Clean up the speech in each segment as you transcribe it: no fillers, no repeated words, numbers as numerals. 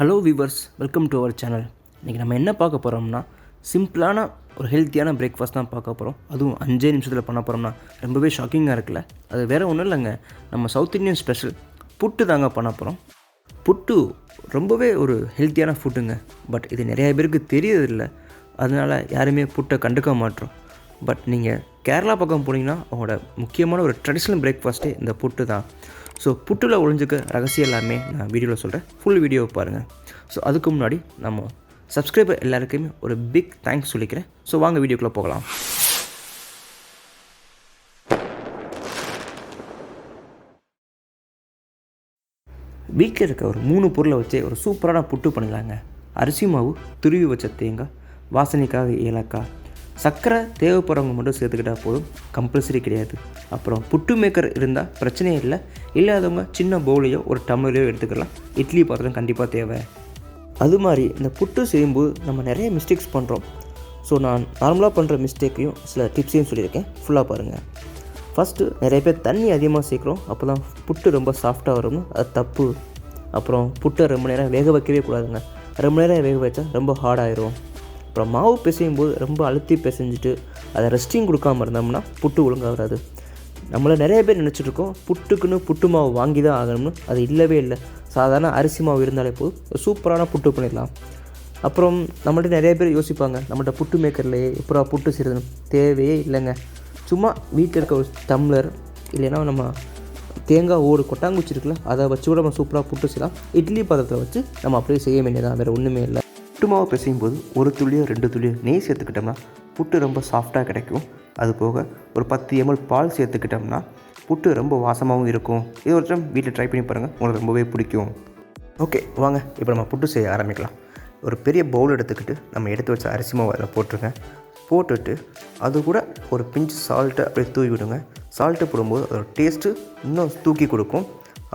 Hello viewers, welcome to our channel. இன்றைக்கி நம்ம என்ன பார்க்க போகிறோம்னா, சிம்பிளான ஒரு ஹெல்த்தியான பிரேக்ஃபாஸ்ட் தான் பார்க்க போகிறோம். அதுவும் 5 நிமிஷத்தில் பண்ண போகிறோம்னா ரொம்பவே ஷாக்கிங்காக இருக்குல்ல. அது வேறு ஒன்றும் இல்லைங்க, நம்ம சவுத் இந்தியன் ஸ்பெஷல் புட்டு தாங்க பண்ண போகிறோம். புட்டு ரொம்பவே ஒரு ஹெல்த்தியான ஃபுட்டுங்க. பட் இது நிறைய பேருக்கு தெரியறதில்லை. அதனால் யாருமே புட்டை கண்டுக்க மாட்டோம். பட் நீங்கள் கேரளா பக்கம் போனீங்கன்னா அவங்களோட முக்கியமான ஒரு ட்ரெடிஷ்னல் பிரேக்ஃபாஸ்ட்டே இந்த புட்டு தான். ஸோ புட்டில் ஒழிஞ்சிக்க ரகசியம் எல்லாமே நான் வீடியோவில் சொல்கிறேன். ஃபுல் வீடியோவை பாருங்கள். ஸோ அதுக்கு முன்னாடி நம்ம சப்ஸ்கிரைபர் எல்லாருக்குமே ஒரு பிக் தேங்க்ஸ் சொல்லிக்கிறேன். ஸோ வாங்க வீடியோக்குள்ளே போகலாம். வீட்டில் இருக்க ஒரு 3 பொருளை வச்சு ஒரு சூப்பரான புட்டு பண்ணிடலாங்க. அரிசி மாவு, துருவி வச்ச தேங்காய், வாசனைக்காக ஏலக்காய், சர்க்கரை தேவைப்படுறவங்க மட்டும் சேர்த்துக்கிட்டால் போதும், கம்பல்சரி கிடையாது. அப்புறம் புட்டு மேக்கர் இருந்தால் பிரச்சனையே இல்லை. இல்லாதவங்க சின்ன பவுலையோ ஒரு டம்ளரையோ எடுத்துக்கலாம். இட்லி பாத்திரம் கண்டிப்பாக தேவை. அது மாதிரி இந்த புட்டு செய்யும்போது நம்ம நிறைய மிஸ்டேக்ஸ் பண்ணுறோம். ஸோ நான் நார்மலாக பண்ணுற மிஸ்டேக்கையும் சில டிப்ஸையும் சொல்லியிருக்கேன், ஃபுல்லாக பாருங்கள். ஃபஸ்ட்டு நிறைய பேர் தண்ணி அதிகமாக சேர்க்குறோம், அப்போ தான் புட்டு ரொம்ப சாஃப்டாக வரும்னு. அது தப்பு. அப்புறம் புட்டை ரொம்ப நேரம் வேக வைக்கவே கூடாதுங்க. ரொம்ப நேரம் வேக வச்சா ரொம்ப ஹார்டாகிடும். அப்புறம் மாவு பிசையும் போது ரொம்ப அழுத்தி பிசைஞ்சிட்டு அதை ரெஸ்டிங் கொடுக்காமல் இருந்தோம்னா புட்டு ஒழுங்காக வராது. நம்மளை நிறைய பேர் நினச்சிட்ருக்கோம் புட்டுக்குன்னு புட்டு மாவு வாங்கி தான் ஆகணும்னு. அது இல்லவே இல்லை. சாதாரண அரிசி மாவு இருந்தாலே போதும், சூப்பரான புட்டு பண்ணிடலாம். அப்புறம் நம்மள்ட்ட நிறைய பேர் யோசிப்பாங்க, நம்மள்ட்ட புட்டு மேக்கர்லேயே எப்போ புட்டு செய்யறது. தேவையே இல்லைங்க. சும்மா வீட்டில் இருக்க ஒரு டம்ளர் இல்லைன்னா நம்ம தேங்காய் ஓடு கொட்டாங்குச்சி இருக்குல்ல, அதை வச்சு கூட நம்ம சூப்பராக புட்டு செய்யலாம். இட்லி பாத்திரத்தில் வச்சு நம்ம அப்படியே செய்ய வேண்டியதான், வேறு ஒன்றுமே இல்லை. புட்டு மாவு பிசையும் போது 1 துளியோ 2 துளியோ நெய் சேர்த்துக்கிட்டோம்னா புட்டு ரொம்ப சாஃப்டாக கிடைக்கும். அது போக ஒரு 10 ml பால் சேர்த்துக்கிட்டோம்னா புட்டு ரொம்ப வாசமாகவும் இருக்கும். இது ஒரு டைம் வீட்டில் ட்ரை பண்ணி பாருங்கள், உங்களுக்கு ரொம்பவே பிடிக்கும். ஓகே வாங்க, இப்போ நம்ம புட்டு செய்ய ஆரம்பிக்கலாம். ஒரு பெரிய பவுல் எடுத்துக்கிட்டு நம்ம எடுத்து வச்ச அரிசி மாவு அதில் போட்டுருங்க. போட்டுட்டு அது கூட ஒரு பிஞ்சு சால்ட்டை அப்படியே தூவி விடுங்க. சால்ட்டு போடும்போது அதோட டேஸ்ட்டு இன்னும் தூக்கி கொடுக்கும்.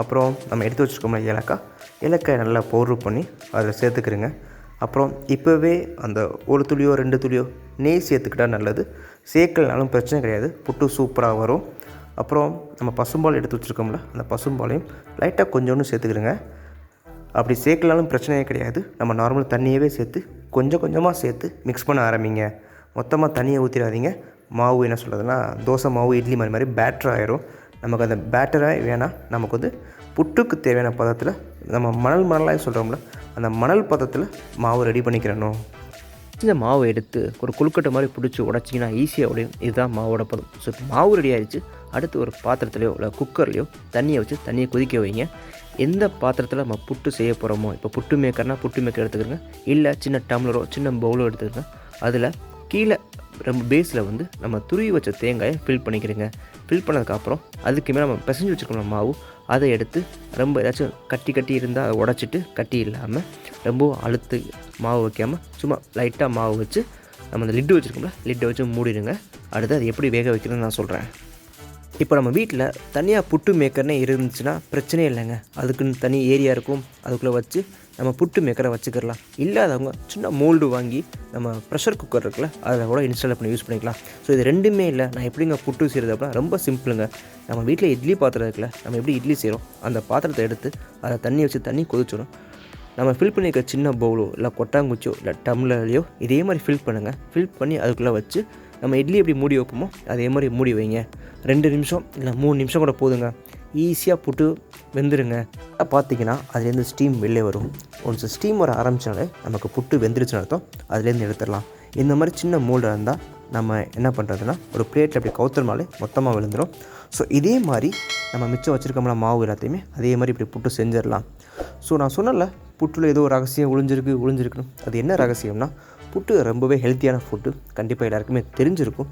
அப்புறம் நம்ம எடுத்து வச்சுருக்கோம்ல ஏலக்காய் நல்லா பவுட்ரு பண்ணி அதில் சேர்த்துக்கிறேங்க. அப்புறம் இப்போவே அந்த 1 துளியோ 2 துளியோ நெய் சேர்த்துக்கிட்டால் நல்லது. சேர்க்கலனாலும் பிரச்சனை கிடையாது, புட்டு சூப்பராக வரும். அப்புறம் நம்ம பசும்பால் எடுத்து வச்சுருக்கோம்ல, அந்த பசும்பாலையும் லைட்டாக கொஞ்சோண்டு சேர்த்துக்கிறேங்க. அப்படி சேர்க்கலாலும் பிரச்சனையே கிடையாது. நம்ம நார்மல் தண்ணியவே சேர்த்து கொஞ்சம் கொஞ்சமாக சேர்த்து மிக்ஸ் பண்ண ஆரம்பிங்க. மொத்தமாக தண்ணியை ஊற்றிடாதீங்க. மாவு என்ன சொல்கிறதுனா தோசை மாவு இட்லி மாதிரி பேட்டர் ஆயிரும். நமக்கு அந்த பேட்டராக வேணாம். நமக்கு வந்து புட்டுக்கு தேவையான பதத்தில் நம்ம மணலாக சொல்கிறோம்ல, அந்த மணல் பதத்தில் மாவு ரெடி பண்ணிக்கிறணும். இந்த மாவை எடுத்து ஒரு கொழுக்கட்டை மாதிரி பிடிச்சி உடச்சிங்கன்னா ஈஸியாக உடையும். இதுதான் மாவோட பதம். ஸோ இப்போ மாவு ரெடி ஆகிடுச்சு. அடுத்து ஒரு பாத்திரத்துலையோ இல்லை குக்கர்லையோ தண்ணியை வச்சு தண்ணியை கொதிக்க வைங்க. எந்த பாத்திரத்தில் நம்ம புட்டு செய்ய போகிறோமோ, இப்போ புட்டு மேக்கர்னால் புட்டு மேக்கர் எடுத்துக்கிறோங்க, இல்லை சின்ன டம்ளரோ சின்ன பவுலோ எடுத்துக்கிறோங்க. அதில் கீழே ரொம்ப பேஸில் வந்து நம்ம துருவி வச்ச தேங்காயை ஃபில் பண்ணிக்கிறேங்க. ஃபில் பண்ணதுக்கப்புறம் அதுக்கு மேலே நம்ம பிசைஞ்சு வச்சுருக்கோம் மாவு, அதை எடுத்து ரொம்ப ஏதாச்சும் கட்டி இருந்தால் அதை உடச்சிட்டு, கட்டி இல்லாமல் ரொம்ப அழுத்து மாவு வைக்காமல் சும்மா லைட்டாக மாவு வச்சு நம்ம அந்த லிட்டு வச்சுருக்கோம்ல, லிட்டை வச்சு மூடிடுங்க. அடுத்து அது எப்படி வேக வைக்கணும்னு நான் சொல்கிறேன். இப்போ நம்ம வீட்டில் தனியாக புட்டு மேக்கர்னே இருந்துச்சுன்னா பிரச்சனையே இல்லைங்க. அதுக்குன்னு தனி ஏரியா இருக்கும், அதுக்குள்ளே வச்சு நம்ம புட்டு மேக்கரை வச்சுக்கலாம். இல்லாதவங்க சின்ன மோல்டு வாங்கி நம்ம ப்ரெஷர் குக்கர் இருக்குல்ல, அதில் கூட இன்ஸ்டால் பண்ணி யூஸ் பண்ணிக்கலாம். ஸோ இது ரெண்டுமே இல்லை. நான் எப்படிங்க புட்டு செய்கிறது அப்படின்னா ரொம்ப சிம்பிளுங்க. நம்ம வீட்டில் இட்லி பாத்திரம் இருக்குல்ல, நம்ம எப்படி இட்லி செய்கிறோம் அந்த பாத்திரத்தை எடுத்து அதை தண்ணி வச்சு தண்ணி கொதிச்சிடும். நம்ம ஃபில் பண்ணியிருக்க சின்ன பவுலோ இல்லை கொட்டாங்குச்சியோ இல்லை டம்ளர்லையோ இதே மாதிரி ஃபில் பண்ணுங்கள். ஃபில் பண்ணி அதுக்குள்ளே வச்சு நம்ம இட்லி எப்படி மூடி வைப்போமோ அதே மாதிரி மூடி வைங்க. 2 நிமிஷம் இல்லை 3 நிமிஷம் கூட போதுங்க. ஈஸியாக புட்டு வெந்துடுங்க. பார்த்திங்கன்னா அதுலேருந்து ஸ்டீம் வெளிலே வரும். ஒன்ஸ் ஸ்டீம் வர ஆரம்பித்தாலே நமக்கு புட்டு வெந்துருச்சுன்னு அர்த்தம். அதுலேருந்து எடுத்துடலாம். இந்த மாதிரி சின்ன மோல்டாக இருந்தால் நம்ம என்ன பண்ணுறதுன்னா ஒரு பிளேட்டில் அப்படி கவுத்தல்னாலே மொத்தமாக விழுந்துடும். ஸோ இதே மாதிரி நம்ம மிச்சம் வச்சுருக்கோம்ல மாவு எல்லாத்தையுமே அதே மாதிரி இப்படி புட்டு செஞ்சிடலாம். ஸோ நான் சொன்னல புட்டில் ஏதோ ஒரு ரகசியம் ஒளிஞ்சிருக்குன்னு. அது என்ன ரகசியம்னா, புட்டு ரொம்பவே ஹெல்த்தியான ஃபுட்டு. கண்டிப்பாக எல்லாருக்குமே தெரிஞ்சிருக்கும்.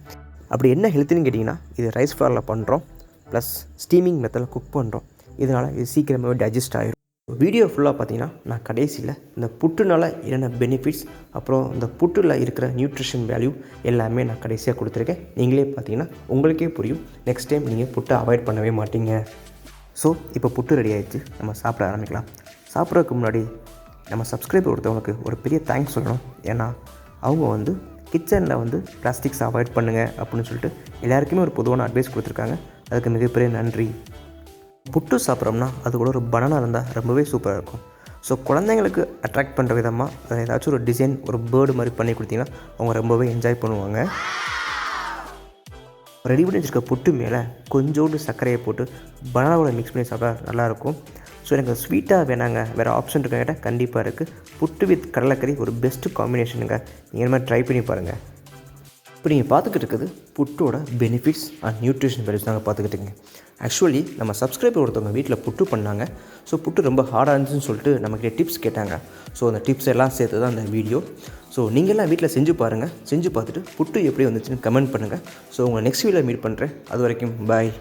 அப்படி என்ன ஹெல்த்தின்னு கேட்டிங்கன்னா, இது ரைஸ் ஃப்ளாரில் பண்ணுறோம், ப்ளஸ் ஸ்டீமிங் மெத்தடில் குக் பண்ணுறோம். இதனால் இது சீக்கிரமாகவே டைஜஸ்ட் ஆகிடும். வீடியோ ஃபுல்லாக பார்த்தீங்கன்னா நான் கடைசியில் இந்த புட்டுனால் என்னென்ன பெனிஃபிட்ஸ், அப்புறம் இந்த புட்டில் இருக்கிற நியூட்ரிஷன் வேல்யூ எல்லாமே நான் கடைசியாக கொடுத்துருக்கேன். நீங்களே பார்த்தீங்கன்னா உங்களுக்கே புரியும். நெக்ஸ்ட் டைம் நீங்கள் புட்டை அவாய்ட் பண்ணவே மாட்டீங்க. ஸோ இப்போ புட்டு ரெடி ஆகிடுச்சு, நம்ம சாப்பிட ஆரம்பிக்கலாம். சாப்பிட்றதுக்கு முன்னாடி நம்ம சப்ஸ்கிரைபர் ஒருத்தவங்களுக்கு ஒரு பெரிய தேங்க்ஸ் சொல்லணும். ஏன்னா அவங்க வந்து கிச்சனில் வந்து பிளாஸ்டிக்ஸ் அவாய்ட் பண்ணுங்கள் அப்படின்னு சொல்லிட்டு எல்லாருக்குமே ஒரு பொதுவான அட்வைஸ் கொடுத்துருக்காங்க. அதுக்கு மிகப்பெரிய நன்றி. புட்டு சாப்பிட்றோம்னா அது கூட ஒரு பனானா இருந்தால் ரொம்பவே சூப்பராக இருக்கும். ஸோ குழந்தைங்களுக்கு அட்ராக்ட் பண்ணுற விதமாக அதில் ஏதாச்சும் ஒரு டிசைன், ஒரு பேர்டு மாதிரி பண்ணி கொடுத்தீங்கன்னா அவங்க ரொம்பவே என்ஜாய் பண்ணுவாங்க. ரெடி பண்ணி வச்சுருக்க புட்டு மேலே கொஞ்சோண்டு சர்க்கரையை போட்டு பனானாவோட மிக்ஸ் பண்ணி சாப்பிட்டா நல்லாயிருக்கும். ஸோ எனக்கு ஸ்வீட்டாக வேணாங்க, வேறு ஆப்ஷன் இருக்க கேட்டால் கண்டிப்பாக இருக்குது. புட்டு வித் கடலைக்கறி ஒரு பெஸ்ட்டு காம்பினேஷனுங்க. நீங்கள் இந்த மாதிரி ட்ரை பண்ணி பாருங்கள். இப்போ நீங்கள் பார்த்துக்கிட்டு இருக்குது புட்டோட பெனிஃபிட்ஸ் அண்ட் நியூட்ரிஷன் வேல்யூஸ் தாங்க பார்த்துக்கிட்டுங்க. ஆக்சுவலி நம்ம சப்ஸ்கிரைபர் ஒருத்தவங்க வீட்டில் புட்டு பண்ணாங்க. ஸோ புட்டு ரொம்ப ஹார்டாக இருந்துச்சுன்னு சொல்லிட்டு நம்மக்கிட்ட டிப்ஸ் கேட்டாங்க. ஸோ அந்த டிப்ஸ் எல்லாம் சேர்த்து தான் அந்த வீடியோ. ஸோ நீங்கள்லாம் வீட்டில் செஞ்சு பாருங்கள். செஞ்சு பார்த்துட்டு புட்டு எப்படி வந்துச்சுன்னு கமெண்ட் பண்ணுங்கள். ஸோ உங்களை நெக்ஸ்ட் வீடியோவில் மீட் பண்ணுறேன். அது வரைக்கும் பாய்.